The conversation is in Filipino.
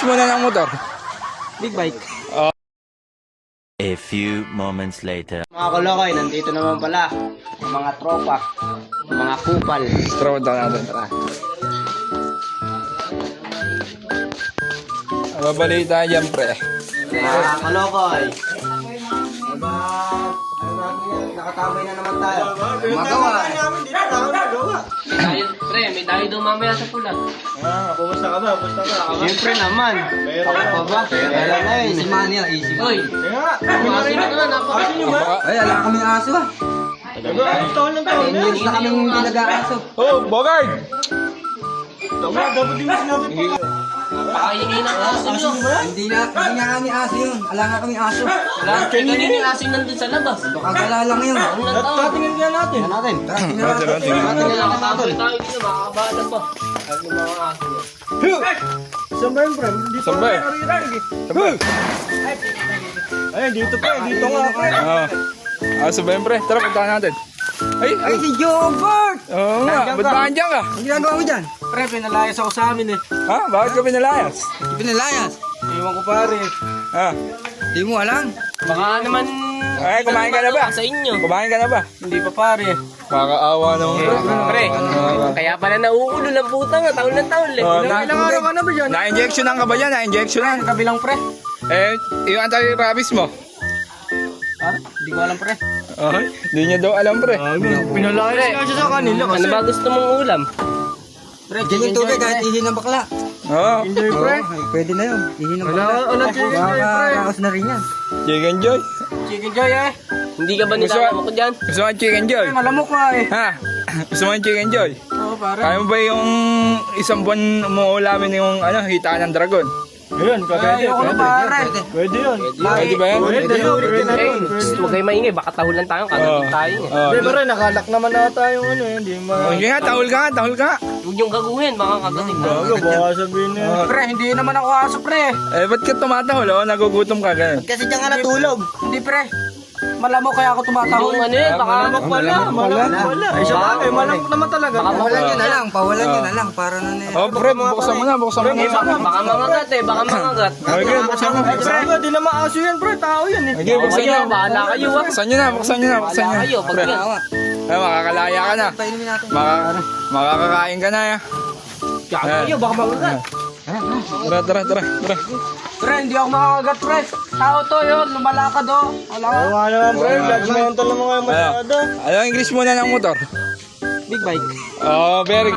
English muna ng motor? Big bike. A few moments later. Mga kolokoy, nandito naman pala ang mga tropa, ang mga kupal. Tara, punta natin. Tara. Babalita dyan, pre. Mga kolokoy. Diba, ano natin yan? Nakatabay na naman tayo. Magawa. May tayo daw mamaya sa pula. Kumusta ka ba? Kumusta ka? Siyempre naman. Ako ba? Pera na yun. Easy money yan, easy Hoy, money. masino na, napakasino ba? Ay, alam kami aso ah. Taon lang taon 10 years na kami hindi nag-aaso. Oh, Bogart! Dapat din sinabi pa. Pakahingin ang aso nyo. Hindi nga kami aso yun. Alam nga kami aso. Wala, kanina yung aso nandun sa labas. Baka gala lang yun. Ang nagtaon. Tingnan kaya natin. Tingnan natin. Tara, tingnan natin. Nakataboy tayo dito, makakabalan pa. Ano mga aso nyo? Saan ba yun, pre? Dito Saan ba? nga naririnig eh. Ay, dito pa. Dito nga, pre. Aso ba yun, pre? Tara, punta natin. Ay, Ay, si Jobert! oo nga. Ba't ba andyan ka? Ang ginagawa mo dyan? Pre, pinalayas ako sa amin eh. Ha? Bakit ka pinalayas? Pinalayas. Iwan ko pare. Ha? Di mo alam. Baka naman... Ay, kumain ka na ba? Sa inyo. Kumain ka na ba? Hindi pa pare. Makakaawa naman, pre. Pre, kaya pala nauulo ng puta nga, taon ng taon eh. Ilang araw ka na ba dyan? Na-injectionan ka ba yan? Na-injectionan? Kabilang pre. Eh, yung anti-rabies mo? Hindi ko alam pre. Ay, hindi niya daw alam, pre. Pinalayas nga siya sa kanila kasi. Ano ba gusto mong ulam? Pre, dyan yung tubig kahit ihi ng bakla. Oo. Enjoy pre. Ay, pwede na yun. Ihi ng bakla. Wala chicken joy pre. Makakaraos na rin yan. Chicken Joy. Chicken joy eh. Hindi ka ba nilalama ko dyan? Gusto mo ang Chicken Joy? Malamok nga eh. Ha? Gusto mo ang Chicken Joy? Oo pare. Kaya mo ba yung isang buwan mo ulamin yung hita ng dragon? Ayun, pwede. Ayoko na pare. Pwede yun. Pwede ba yan? Pwede yun. Huwag kayo maingay, baka tahulan tayo, kagating tayo eh. Oh. Hindi pare, nakalak naman ata yung ano eh. Hindi ma... Sige nga, tahol ka, tahol ka. Huwag yung gaguhin, baka kagating tayo. Bago, baka sabihin niya. Pre, hindi naman ako aso pre. Eh, ba't ka tumatahol? Oh, nagugutom ka ganun. Kasi diyan ka natulog. Hindi pre. Malamok kaya ako tumatahol. Yung ano yun, baka... Wala. Ay, siya bagay, malamok naman talaga. Pawalan nyo na lang, pawalan nyo na lang. Para na na Oh, pre, buksan mo na, buksan mo Eh, na. baka mangagat eh, baka mangagat. Okay, buksan mo. Sabi di naman aso yan pre, tao yan eh. Okay, buksan Kayo, nyo. bahala kayo ah. Buksan nyo na, buksan nyo na, buksan Bahala nyo. kayo, pag Pre, yan. ay, makakalaya ka na. painumin natin. Makakakain ka na, ya. Gago kayo, baka mangagat. Tara, tara, tara, tara. Pre, hindi ako makakagat pre. Tao to yun, lumalakad oh. Wala ka. Oo nga naman pre, judgmental naman kayo masyado. Ano ang English muna ng motor? Big bike. Oh, very